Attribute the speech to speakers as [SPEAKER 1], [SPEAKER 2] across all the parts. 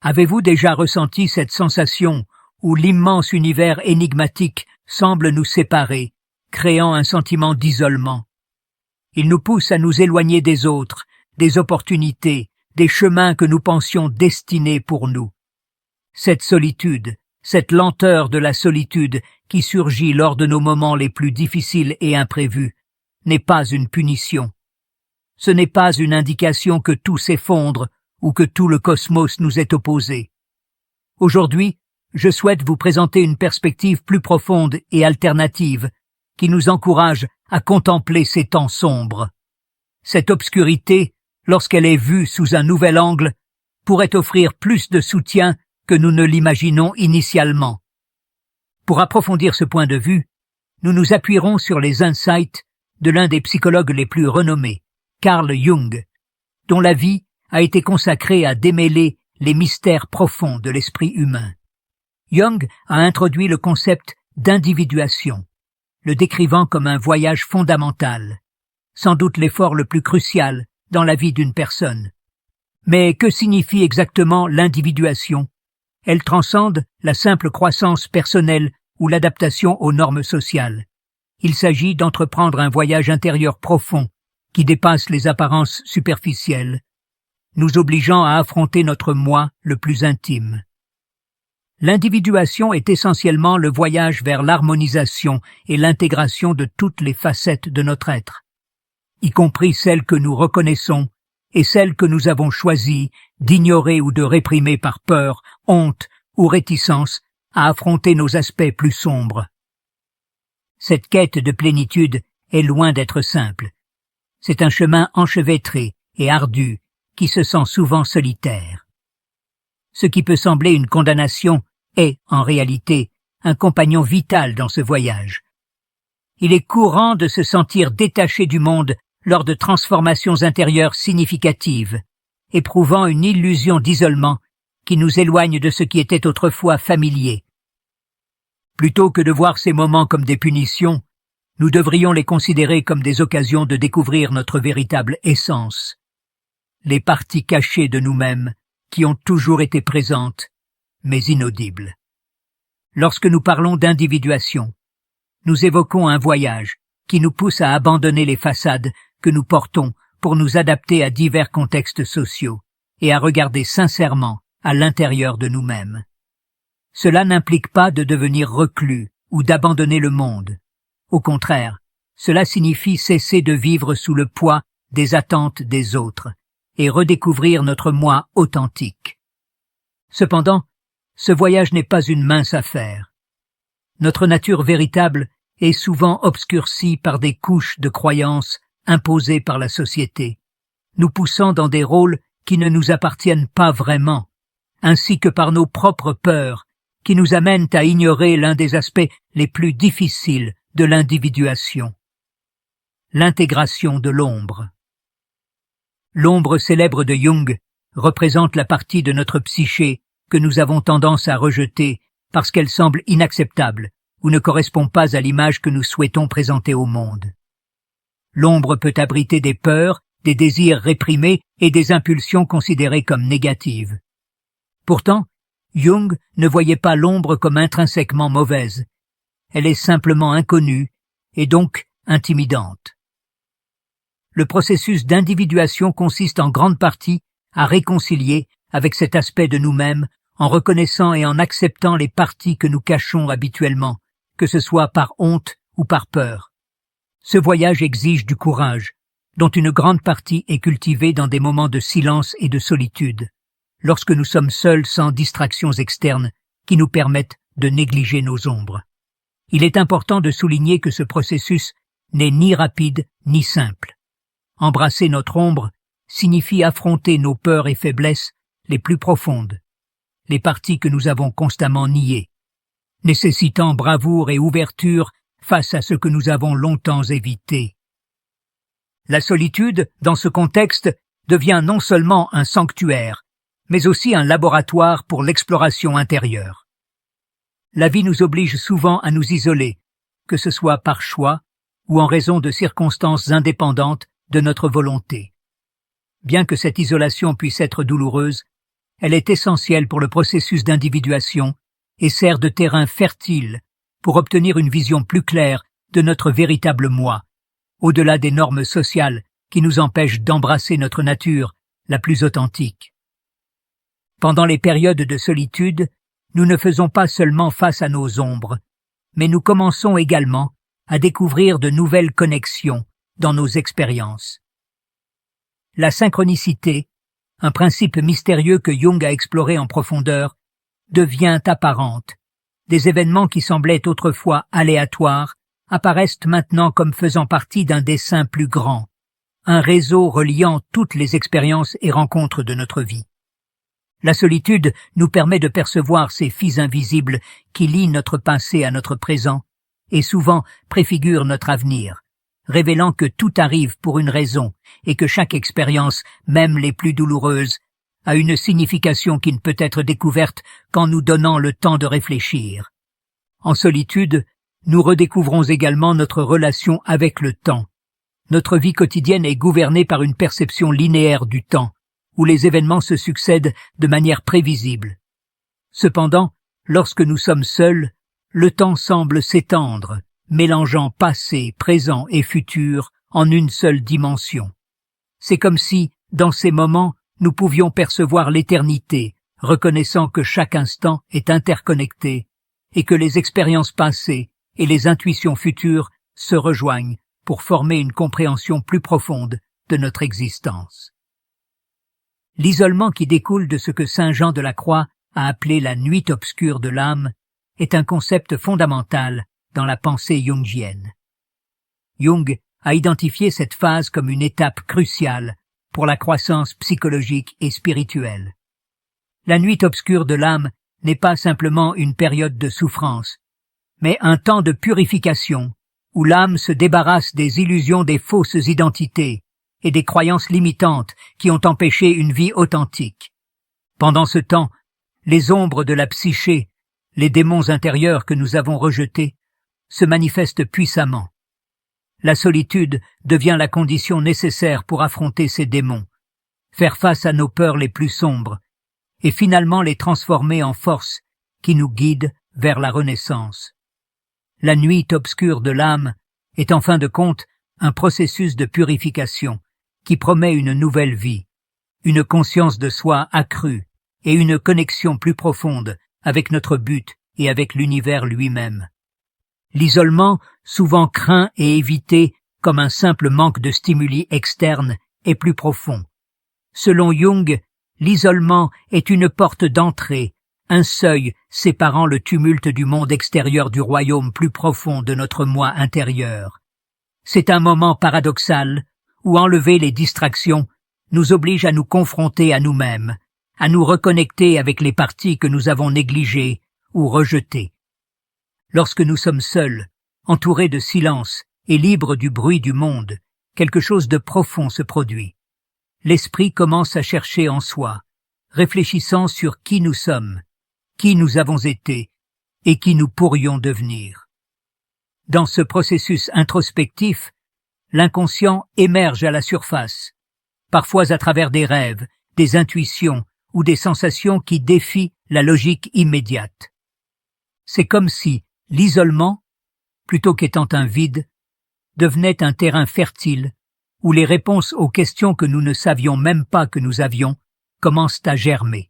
[SPEAKER 1] Avez-vous déjà ressenti cette sensation où l'immense univers énigmatique semble nous séparer, créant un sentiment d'isolement? Il nous pousse à nous éloigner des autres, des opportunités, des chemins que nous pensions destinés pour nous. Cette solitude, cette lenteur de la solitude qui surgit lors de nos moments les plus difficiles et imprévus, n'est pas une punition. Ce n'est pas une indication que tout s'effondre ou que tout le cosmos nous est opposé. Aujourd'hui, je souhaite vous présenter une perspective plus profonde et alternative qui nous encourage à contempler ces temps sombres. Cette obscurité, lorsqu'elle est vue sous un nouvel angle, pourrait offrir plus de soutien que nous ne l'imaginons initialement. Pour approfondir ce point de vue, nous nous appuierons sur les insights de l'un des psychologues les plus renommés, Carl Jung, dont la vie a été consacrée à démêler les mystères profonds de l'esprit humain. Jung a introduit le concept d'individuation, le décrivant comme un voyage fondamental, sans doute l'effort le plus crucial dans la vie d'une personne. Mais que signifie exactement l'individuation? Elle transcende la simple croissance personnelle ou l'adaptation aux normes sociales. Il s'agit d'entreprendre un voyage intérieur profond qui dépasse les apparences superficielles, nous obligeant à affronter notre moi le plus intime. L'individuation est essentiellement le voyage vers l'harmonisation et l'intégration de toutes les facettes de notre être, y compris celles que nous reconnaissons et celles que nous avons choisi d'ignorer ou de réprimer par peur, honte ou réticence à affronter nos aspects plus sombres. Cette quête de plénitude est loin d'être simple. C'est un chemin enchevêtré et ardu qui se sent souvent solitaire. Ce qui peut sembler une condamnation est, en réalité, un compagnon vital dans ce voyage. Il est courant de se sentir détaché du monde lors de transformations intérieures significatives, éprouvant une illusion d'isolement qui nous éloigne de ce qui était autrefois familier. Plutôt que de voir ces moments comme des punitions, nous devrions les considérer comme des occasions de découvrir notre véritable essence, les parties cachées de nous-mêmes qui ont toujours été présentes, mais inaudibles. Lorsque nous parlons d'individuation, nous évoquons un voyage qui nous pousse à abandonner les façades que nous portons pour nous adapter à divers contextes sociaux et à regarder sincèrement à l'intérieur de nous-mêmes. Cela n'implique pas de devenir reclus ou d'abandonner le monde. Au contraire, cela signifie cesser de vivre sous le poids des attentes des autres et redécouvrir notre moi authentique. Cependant, ce voyage n'est pas une mince affaire. Notre nature véritable est souvent obscurcie par des couches de croyances imposées par la société, nous poussant dans des rôles qui ne nous appartiennent pas vraiment, ainsi que par nos propres peurs qui nous amènent à ignorer l'un des aspects les plus difficiles de l'individuation, l'intégration de l'ombre. L'ombre célèbre de Jung représente la partie de notre psyché que nous avons tendance à rejeter parce qu'elle semble inacceptable ou ne correspond pas à l'image que nous souhaitons présenter au monde. L'ombre peut abriter des peurs, des désirs réprimés et des impulsions considérées comme négatives. Pourtant, Jung ne voyait pas l'ombre comme intrinsèquement mauvaise. Elle est simplement inconnue et donc intimidante. Le processus d'individuation consiste en grande partie à réconcilier avec cet aspect de nous-mêmes en reconnaissant et en acceptant les parties que nous cachons habituellement, que ce soit par honte ou par peur. Ce voyage exige du courage, dont une grande partie est cultivée dans des moments de silence et de solitude, lorsque nous sommes seuls sans distractions externes qui nous permettent de négliger nos ombres. Il est important de souligner que ce processus n'est ni rapide ni simple. Embrasser notre ombre signifie affronter nos peurs et faiblesses les plus profondes, les parties que nous avons constamment niées, nécessitant bravoure et ouverture face à ce que nous avons longtemps évité. La solitude, dans ce contexte, devient non seulement un sanctuaire, mais aussi un laboratoire pour l'exploration intérieure. La vie nous oblige souvent à nous isoler, que ce soit par choix ou en raison de circonstances indépendantes de notre volonté. Bien que cette isolation puisse être douloureuse, Elle est essentielle pour le processus d'individuation et sert de terrain fertile pour obtenir une vision plus claire de notre véritable moi, au-delà des normes sociales qui nous empêchent d'embrasser notre nature la plus authentique. Pendant les périodes de solitude, nous ne faisons pas seulement face à nos ombres, mais nous commençons également à découvrir de nouvelles connexions dans nos expériences. La synchronicité, un principe mystérieux que Jung a exploré en profondeur, devient apparente. Des événements qui semblaient autrefois aléatoires apparaissent maintenant comme faisant partie d'un dessein plus grand, un réseau reliant toutes les expériences et rencontres de notre vie. La solitude nous permet de percevoir ces fils invisibles qui lient notre passé à notre présent et souvent préfigurent notre avenir, révélant que tout arrive pour une raison et que chaque expérience, même les plus douloureuses, a une signification qui ne peut être découverte qu'en nous donnant le temps de réfléchir. En solitude, nous redécouvrons également notre relation avec le temps. Notre vie quotidienne est gouvernée par une perception linéaire du temps, où les événements se succèdent de manière prévisible. Cependant, lorsque nous sommes seuls, le temps semble s'étendre, mélangeant passé, présent et futur en une seule dimension. C'est comme si, dans ces moments, nous pouvions percevoir l'éternité, reconnaissant que chaque instant est interconnecté et que les expériences passées et les intuitions futures se rejoignent pour former une compréhension plus profonde de notre existence. L'isolement qui découle de ce que saint Jean de la Croix a appelé la nuit obscure de l'âme est un concept fondamental dans la pensée jungienne. Jung a identifié cette phase comme une étape cruciale pour la croissance psychologique et spirituelle. La nuit obscure de l'âme n'est pas simplement une période de souffrance, mais un temps de purification où l'âme se débarrasse des illusions des fausses identités et des croyances limitantes qui ont empêché une vie authentique. Pendant ce temps, les ombres de la psyché, les démons intérieurs que nous avons rejetés, se manifestent puissamment. La solitude devient la condition nécessaire pour affronter ces démons, faire face à nos peurs les plus sombres, et finalement les transformer en forces qui nous guident vers la renaissance. La nuit obscure de l'âme est en fin de compte un processus de purification qui promet une nouvelle vie, une conscience de soi accrue et une connexion plus profonde avec notre but et avec l'univers lui-même. L'isolement, souvent craint et évité comme un simple manque de stimuli externes, est plus profond. Selon Jung, l'isolement est une porte d'entrée, un seuil séparant le tumulte du monde extérieur du royaume plus profond de notre moi intérieur. C'est un moment paradoxal où enlever les distractions nous oblige à nous confronter à nous-mêmes, à nous reconnecter avec les parties que nous avons négligées ou rejetées. Lorsque nous sommes seuls, entourés de silence et libres du bruit du monde, quelque chose de profond se produit. L'esprit commence à chercher en soi, réfléchissant sur qui nous sommes, qui nous avons été et qui nous pourrions devenir. Dans ce processus introspectif, l'inconscient émerge à la surface, parfois à travers des rêves, des intuitions ou des sensations qui défient la logique immédiate. C'est comme si l'isolement, plutôt qu'étant un vide, devenait un terrain fertile où les réponses aux questions que nous ne savions même pas que nous avions commencent à germer.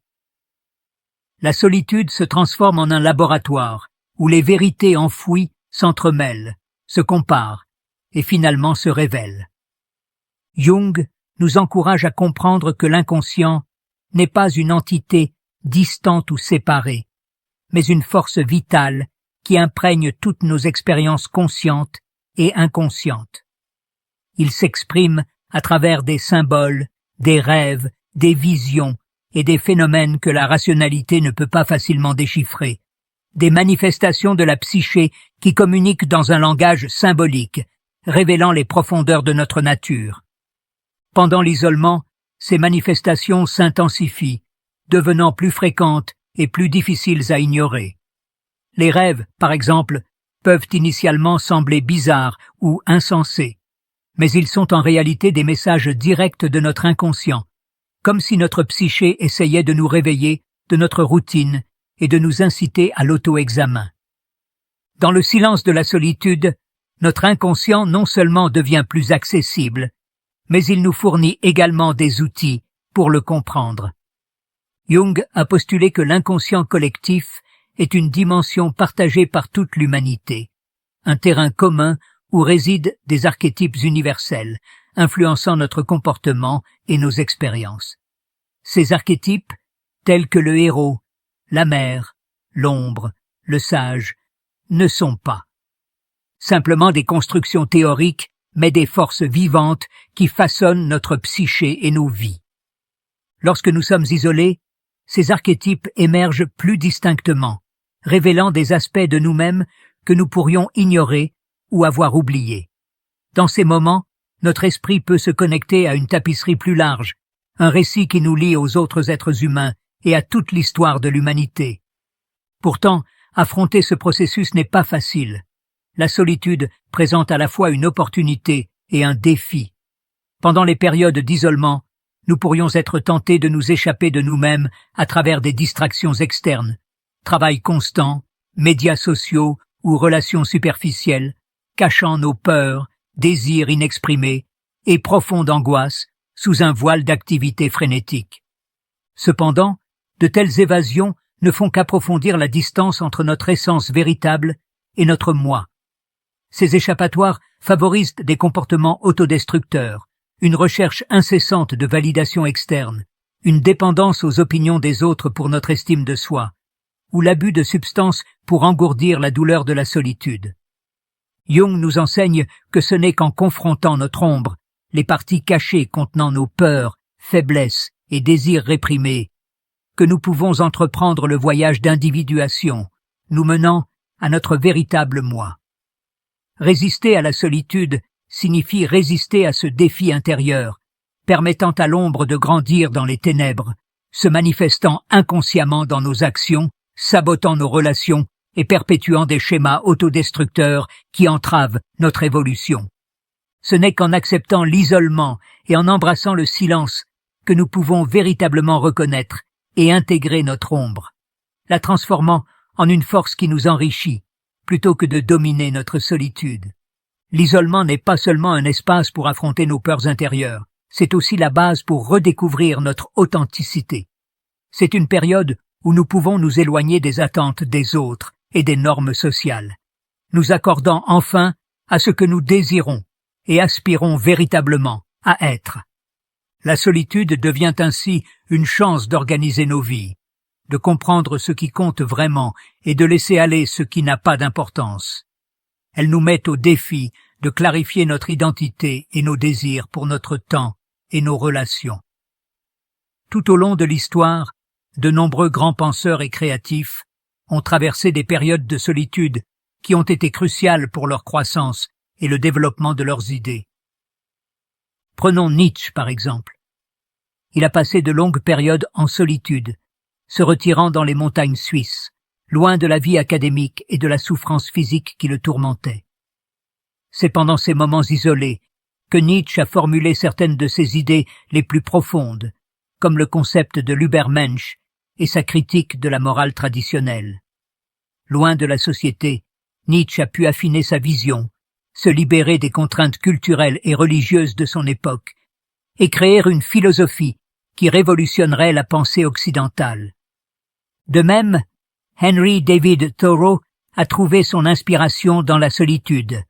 [SPEAKER 1] La solitude se transforme en un laboratoire où les vérités enfouies s'entremêlent, se comparent et finalement se révèlent. Jung nous encourage à comprendre que l'inconscient n'est pas une entité distante ou séparée, mais une force vitale qui imprègne toutes nos expériences conscientes et inconscientes. Il s'exprime à travers des symboles, des rêves, des visions et des phénomènes que la rationalité ne peut pas facilement déchiffrer, des manifestations de la psyché qui communiquent dans un langage symbolique, révélant les profondeurs de notre nature. Pendant l'isolement, ces manifestations s'intensifient, devenant plus fréquentes et plus difficiles à ignorer. Les rêves, par exemple, peuvent initialement sembler bizarres ou insensés, mais ils sont en réalité des messages directs de notre inconscient, comme si notre psyché essayait de nous réveiller de notre routine et de nous inciter à l'auto-examen. Dans le silence de la solitude, notre inconscient non seulement devient plus accessible, mais il nous fournit également des outils pour le comprendre. Jung a postulé que l'inconscient collectif est une dimension partagée par toute l'humanité, un terrain commun où résident des archétypes universels, influençant notre comportement et nos expériences. Ces archétypes, tels que le héros, la mère, l'ombre, le sage, ne sont pas simplement des constructions théoriques, mais des forces vivantes qui façonnent notre psyché et nos vies. Lorsque nous sommes isolés, ces archétypes émergent plus distinctement, révélant des aspects de nous-mêmes que nous pourrions ignorer ou avoir oubliés. Dans ces moments, notre esprit peut se connecter à une tapisserie plus large, un récit qui nous lie aux autres êtres humains et à toute l'histoire de l'humanité. Pourtant, affronter ce processus n'est pas facile. La solitude présente à la fois une opportunité et un défi. Pendant les périodes d'isolement, nous pourrions être tentés de nous échapper de nous-mêmes à travers des distractions externes, travail constant, médias sociaux ou relations superficielles, cachant nos peurs, désirs inexprimés et profonde angoisse sous un voile d'activité frénétique. Cependant, de telles évasions ne font qu'approfondir la distance entre notre essence véritable et notre moi. Ces échappatoires favorisent des comportements autodestructeurs, une recherche incessante de validation externe, une dépendance aux opinions des autres pour notre estime de soi, ou l'abus de substances pour engourdir la douleur de la solitude. Jung nous enseigne que ce n'est qu'en confrontant notre ombre, les parties cachées contenant nos peurs, faiblesses et désirs réprimés, que nous pouvons entreprendre le voyage d'individuation, nous menant à notre véritable moi. Résister à la solitude signifie résister à ce défi intérieur, permettant à l'ombre de grandir dans les ténèbres, se manifestant inconsciemment dans nos actions, sabotant nos relations et perpétuant des schémas autodestructeurs qui entravent notre évolution. Ce n'est qu'en acceptant l'isolement et en embrassant le silence que nous pouvons véritablement reconnaître et intégrer notre ombre, la transformant en une force qui nous enrichit, plutôt que de dominer notre solitude. L'isolement n'est pas seulement un espace pour affronter nos peurs intérieures, c'est aussi la base pour redécouvrir notre authenticité. C'est une période où nous pouvons nous éloigner des attentes des autres et des normes sociales, nous accordant enfin à ce que nous désirons et aspirons véritablement à être. La solitude devient ainsi une chance d'organiser nos vies, de comprendre ce qui compte vraiment et de laisser aller ce qui n'a pas d'importance. Elle nous met au défi de clarifier notre identité et nos désirs pour notre temps et nos relations. Tout au long de l'histoire, de nombreux grands penseurs et créatifs ont traversé des périodes de solitude qui ont été cruciales pour leur croissance et le développement de leurs idées. Prenons Nietzsche par exemple. Il a passé de longues périodes en solitude, se retirant dans les montagnes suisses, loin de la vie académique et de la souffrance physique qui le tourmentait. C'est pendant ces moments isolés que Nietzsche a formulé certaines de ses idées les plus profondes, comme le concept de l'Übermensch et sa critique de la morale traditionnelle. Loin de la société, Nietzsche a pu affiner sa vision, se libérer des contraintes culturelles et religieuses de son époque, et créer une philosophie qui révolutionnerait la pensée occidentale. De même, Henry David Thoreau a trouvé son inspiration dans la solitude.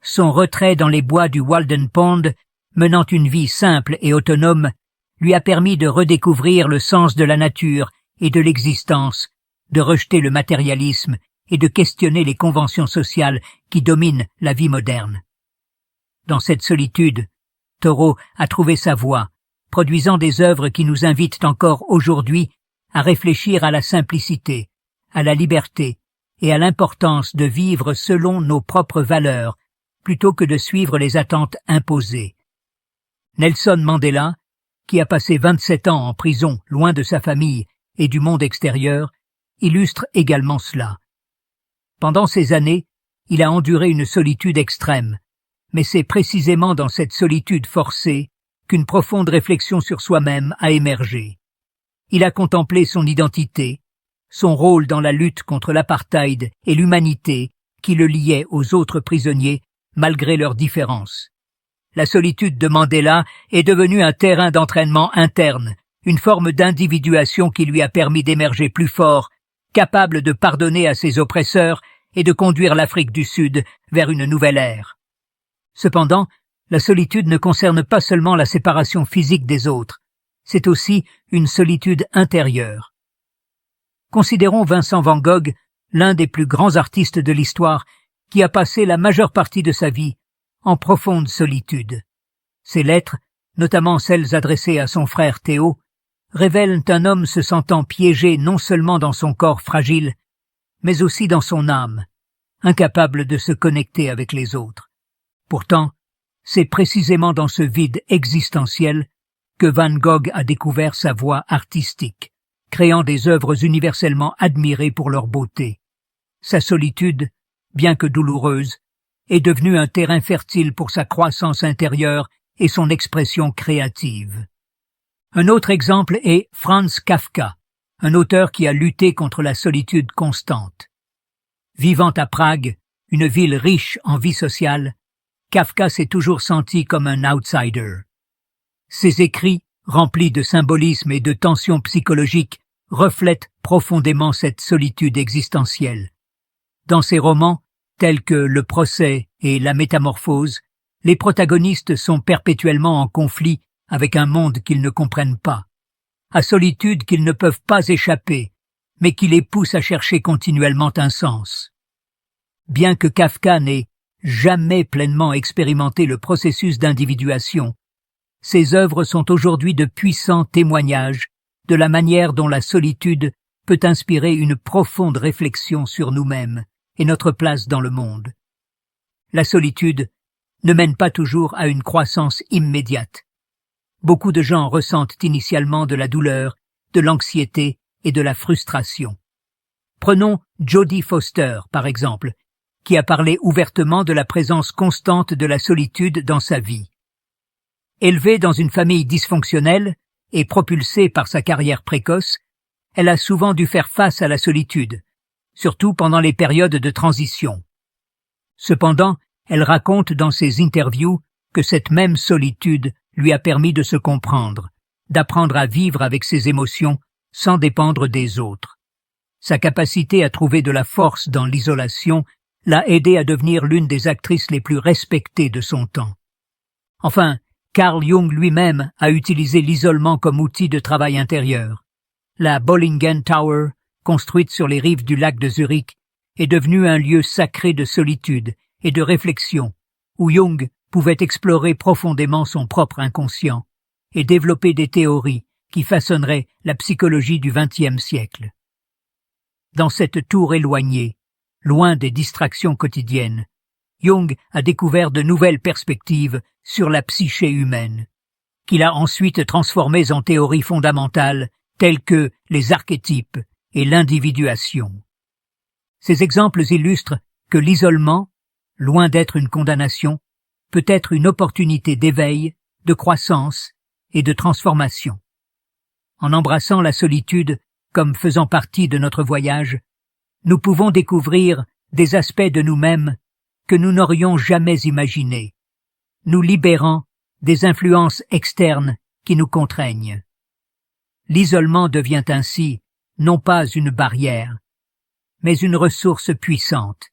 [SPEAKER 1] Son retrait dans les bois du Walden Pond, menant une vie simple et autonome, lui a permis de redécouvrir le sens de la nature et de l'existence, de rejeter le matérialisme et de questionner les conventions sociales qui dominent la vie moderne. Dans cette solitude, Thoreau a trouvé sa voie, produisant des œuvres qui nous invitent encore aujourd'hui à réfléchir à la simplicité, à la liberté et à l'importance de vivre selon nos propres valeurs, plutôt que de suivre les attentes imposées. Nelson Mandela, qui a passé 27 ans en prison loin de sa famille et du monde extérieur, illustre également cela. Pendant ces années, il a enduré une solitude extrême, mais c'est précisément dans cette solitude forcée qu'une profonde réflexion sur soi-même a émergé. Il a contemplé son identité, son rôle dans la lutte contre l'apartheid et l'humanité qui le liait aux autres prisonniers malgré leurs différences. La solitude de Mandela est devenue un terrain d'entraînement interne, une forme d'individuation qui lui a permis d'émerger plus fort, capable de pardonner à ses oppresseurs et de conduire l'Afrique du Sud vers une nouvelle ère. Cependant, la solitude ne concerne pas seulement la séparation physique des autres, c'est aussi une solitude intérieure. Considérons Vincent van Gogh, l'un des plus grands artistes de l'histoire, qui a passé la majeure partie de sa vie en profonde solitude. Ses lettres, notamment celles adressées à son frère Théo, révèlent un homme se sentant piégé non seulement dans son corps fragile, mais aussi dans son âme, incapable de se connecter avec les autres. Pourtant, c'est précisément dans ce vide existentiel que Van Gogh a découvert sa voie artistique, créant des œuvres universellement admirées pour leur beauté. Sa solitude, bien que douloureuse, est devenue un terrain fertile pour sa croissance intérieure et son expression créative. Un autre exemple est Franz Kafka, un auteur qui a lutté contre la solitude constante. Vivant à Prague, une ville riche en vie sociale, Kafka s'est toujours senti comme un outsider. Ses écrits, remplis de symbolisme et de tensions psychologiques, reflètent profondément cette solitude existentielle. Dans ses romans, tels que Le procès et La métamorphose, les protagonistes sont perpétuellement en conflit avec un monde qu'ils ne comprennent pas, à solitude qu'ils ne peuvent pas échapper, mais qui les pousse à chercher continuellement un sens. Bien que Kafka n'ait jamais pleinement expérimenté le processus d'individuation, ses œuvres sont aujourd'hui de puissants témoignages de la manière dont la solitude peut inspirer une profonde réflexion sur nous-mêmes et notre place dans le monde. La solitude ne mène pas toujours à une croissance immédiate. Beaucoup de gens ressentent initialement de la douleur, de l'anxiété et de la frustration. Prenons Jodie Foster, par exemple, qui a parlé ouvertement de la présence constante de la solitude dans sa vie. Élevée dans une famille dysfonctionnelle et propulsée par sa carrière précoce, elle a souvent dû faire face à la solitude, surtout pendant les périodes de transition. Cependant, elle raconte dans ses interviews que cette même solitude lui a permis de se comprendre, d'apprendre à vivre avec ses émotions sans dépendre des autres. Sa capacité à trouver de la force dans l'isolation l'a aidée à devenir l'une des actrices les plus respectées de son temps. Enfin, Carl Jung lui-même a utilisé l'isolement comme outil de travail intérieur. La Bollingen Tower, construite sur les rives du lac de Zurich, est devenue un lieu sacré de solitude et de réflexion, où Jung pouvait explorer profondément son propre inconscient et développer des théories qui façonneraient la psychologie du XXe siècle. Dans cette tour éloignée, loin des distractions quotidiennes, Jung a découvert de nouvelles perspectives sur la psyché humaine, qu'il a ensuite transformées en théories fondamentales telles que les archétypes et l'individuation. Ces exemples illustrent que l'isolement, loin d'être une condamnation, peut être une opportunité d'éveil, de croissance et de transformation. En embrassant la solitude comme faisant partie de notre voyage, nous pouvons découvrir des aspects de nous-mêmes que nous n'aurions jamais imaginés, nous libérant des influences externes qui nous contraignent. L'isolement devient ainsi non pas une barrière, mais une ressource puissante,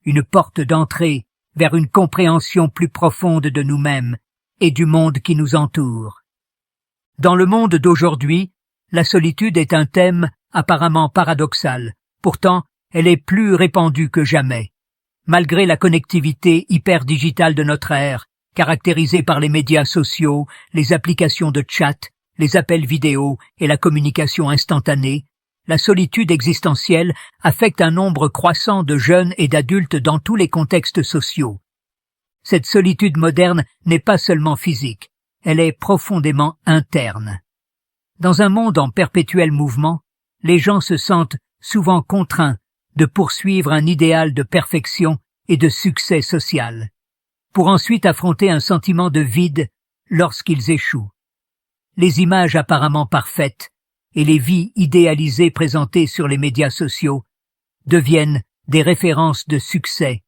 [SPEAKER 1] une porte d'entrée vers une compréhension plus profonde de nous-mêmes et du monde qui nous entoure. Dans le monde d'aujourd'hui, la solitude est un thème apparemment paradoxal, pourtant elle est plus répandue que jamais. Malgré la connectivité hyper-digitale de notre ère, caractérisée par les médias sociaux, les applications de chat, les appels vidéo et la communication instantanée, la solitude existentielle affecte un nombre croissant de jeunes et d'adultes dans tous les contextes sociaux. Cette solitude moderne n'est pas seulement physique, elle est profondément interne. Dans un monde en perpétuel mouvement, les gens se sentent souvent contraints de poursuivre un idéal de perfection et de succès social, pour ensuite affronter un sentiment de vide lorsqu'ils échouent. Les images apparemment parfaites et les vies idéalisées présentées sur les médias sociaux deviennent des références de succès,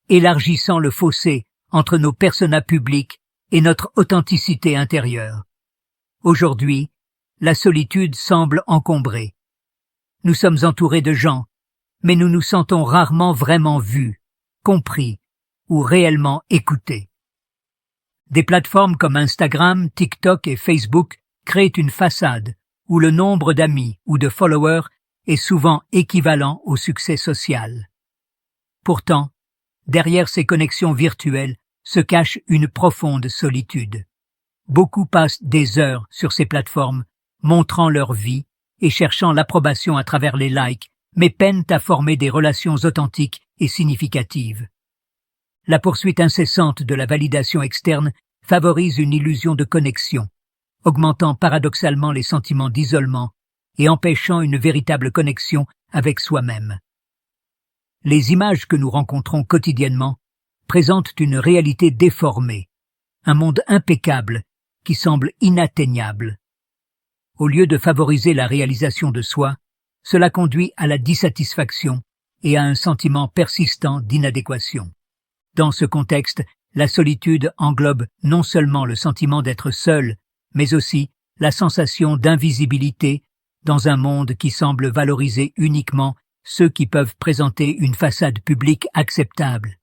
[SPEAKER 1] élargissant le fossé entre nos personas publics et notre authenticité intérieure. Aujourd'hui, la solitude semble encombrée. Nous sommes entourés de gens, mais nous nous sentons rarement vraiment vus, compris ou réellement écoutés. Des plateformes comme Instagram, TikTok et Facebook créent une façade où le nombre d'amis ou de followers est souvent équivalent au succès social. Pourtant, derrière ces connexions virtuelles se cache une profonde solitude. Beaucoup passent des heures sur ces plateformes, montrant leur vie et cherchant l'approbation à travers les likes, mais peinent à former des relations authentiques et significatives. La poursuite incessante de la validation externe favorise une illusion de connexion, augmentant paradoxalement les sentiments d'isolement et empêchant une véritable connexion avec soi-même. Les images que nous rencontrons quotidiennement présentent une réalité déformée, un monde impeccable qui semble inatteignable. Au lieu de favoriser la réalisation de soi, cela conduit à la dissatisfaction et à un sentiment persistant d'inadéquation. Dans ce contexte, la solitude englobe non seulement le sentiment d'être seul, mais aussi la sensation d'invisibilité dans un monde qui semble valoriser uniquement ceux qui peuvent présenter une façade publique acceptable.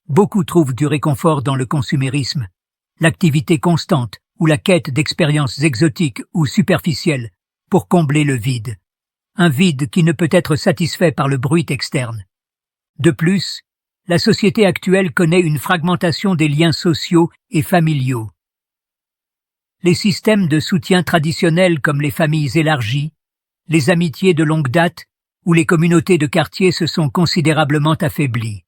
[SPEAKER 1] Beaucoup trouvent du réconfort dans le consumérisme, l'activité constante ou la quête d'expériences exotiques ou superficielles pour combler le vide. Un vide qui ne peut être satisfait par le bruit externe. De plus, la société actuelle connaît une fragmentation des liens sociaux et familiaux. Les systèmes de soutien traditionnels comme les familles élargies, les amitiés de longue date ou les communautés de quartier se sont considérablement affaiblis.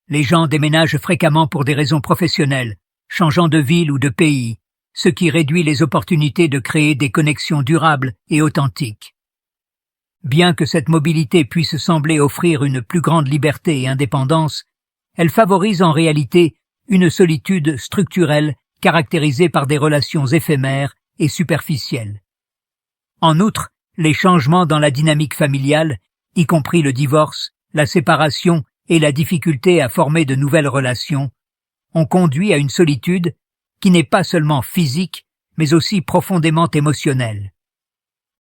[SPEAKER 1] Les gens déménagent fréquemment pour des raisons professionnelles, changeant de ville ou de pays, ce qui réduit les opportunités de créer des connexions durables et authentiques. Bien que cette mobilité puisse sembler offrir une plus grande liberté et indépendance, elle favorise en réalité une solitude structurelle caractérisée par des relations éphémères et superficielles. En outre, les changements dans la dynamique familiale, y compris le divorce, la séparation et la difficulté à former de nouvelles relations, ont conduit à une solitude qui n'est pas seulement physique, mais aussi profondément émotionnelle.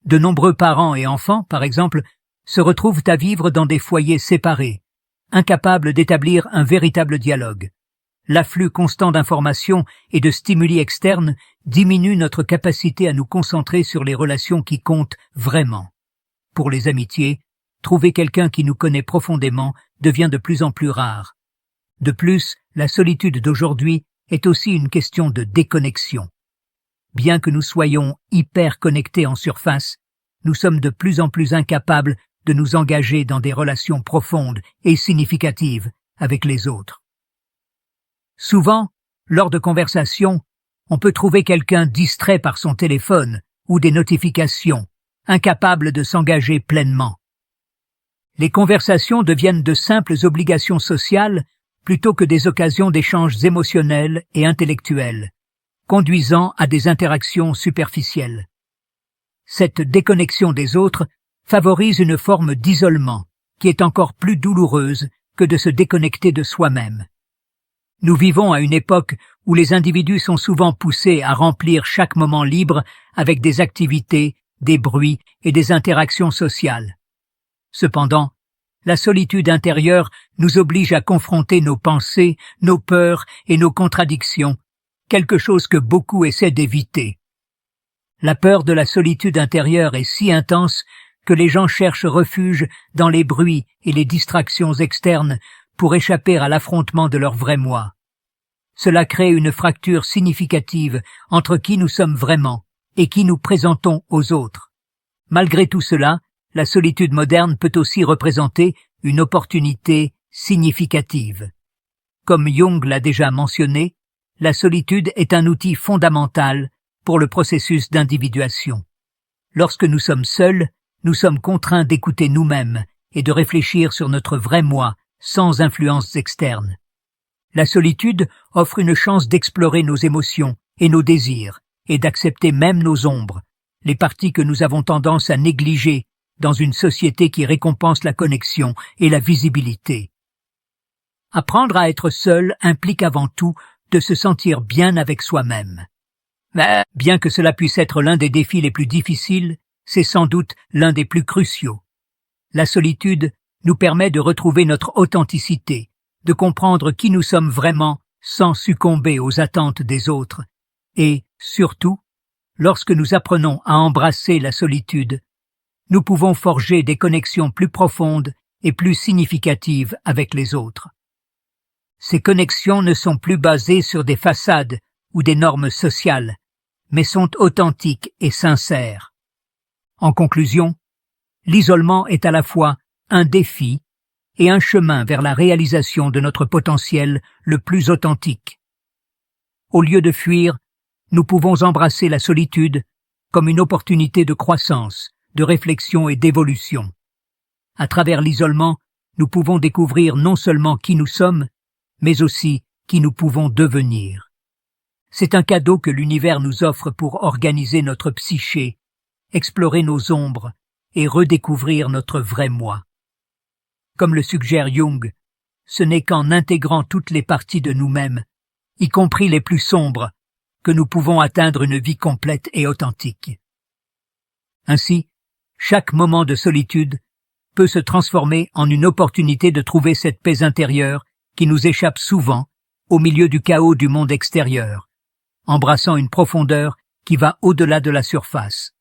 [SPEAKER 1] De nombreux parents et enfants, par exemple, se retrouvent à vivre dans des foyers séparés, incapables d'établir un véritable dialogue. L'afflux constant d'informations et de stimuli externes diminue notre capacité à nous concentrer sur les relations qui comptent vraiment. Pour les amitiés, trouver quelqu'un qui nous connaît profondément devient de plus en plus rare. De plus, la solitude d'aujourd'hui est aussi une question de déconnexion. Bien que nous soyons hyper connectés en surface, nous sommes de plus en plus incapables de nous engager dans des relations profondes et significatives avec les autres. Souvent, lors de conversations, on peut trouver quelqu'un distrait par son téléphone ou des notifications, incapable de s'engager pleinement. Les conversations deviennent de simples obligations sociales plutôt que des occasions d'échanges émotionnels et intellectuels, conduisant à des interactions superficielles. Cette déconnexion des autres favorise une forme d'isolement qui est encore plus douloureuse que de se déconnecter de soi-même. Nous vivons à une époque où les individus sont souvent poussés à remplir chaque moment libre avec des activités, des bruits et des interactions sociales. Cependant, la solitude intérieure nous oblige à confronter nos pensées, nos peurs et nos contradictions, quelque chose que beaucoup essaient d'éviter. La peur de la solitude intérieure est si intense que les gens cherchent refuge dans les bruits et les distractions externes pour échapper à l'affrontement de leur vrai moi. Cela crée une fracture significative entre qui nous sommes vraiment et qui nous présentons aux autres. Malgré tout cela, la solitude moderne peut aussi représenter une opportunité significative. Comme Jung l'a déjà mentionné, la solitude est un outil fondamental pour le processus d'individuation. Lorsque nous sommes seuls, nous sommes contraints d'écouter nous-mêmes et de réfléchir sur notre vrai moi sans influences externes. La solitude offre une chance d'explorer nos émotions et nos désirs, et d'accepter même nos ombres, les parties que nous avons tendance à négliger dans une société qui récompense la connexion et la visibilité. Apprendre à être seul implique avant tout de se sentir bien avec soi-même. Mais bien que cela puisse être l'un des défis les plus difficiles, c'est sans doute l'un des plus cruciaux. La solitude nous permet de retrouver notre authenticité, de comprendre qui nous sommes vraiment sans succomber aux attentes des autres, et, surtout, lorsque nous apprenons à embrasser la solitude, nous pouvons forger des connexions plus profondes et plus significatives avec les autres. Ces connexions ne sont plus basées sur des façades ou des normes sociales, mais sont authentiques et sincères. En conclusion, l'isolement est à la fois un défi et un chemin vers la réalisation de notre potentiel le plus authentique. Au lieu de fuir, nous pouvons embrasser la solitude comme une opportunité de croissance, de réflexion et d'évolution. À travers l'isolement, nous pouvons découvrir non seulement qui nous sommes, mais aussi qui nous pouvons devenir. C'est un cadeau que l'univers nous offre pour organiser notre psyché, explorer nos ombres et redécouvrir notre vrai moi. Comme le suggère Jung, ce n'est qu'en intégrant toutes les parties de nous-mêmes, y compris les plus sombres, que nous pouvons atteindre une vie complète et authentique. Ainsi, chaque moment de solitude peut se transformer en une opportunité de trouver cette paix intérieure qui nous échappe souvent au milieu du chaos du monde extérieur, embrassant une profondeur qui va au-delà de la surface.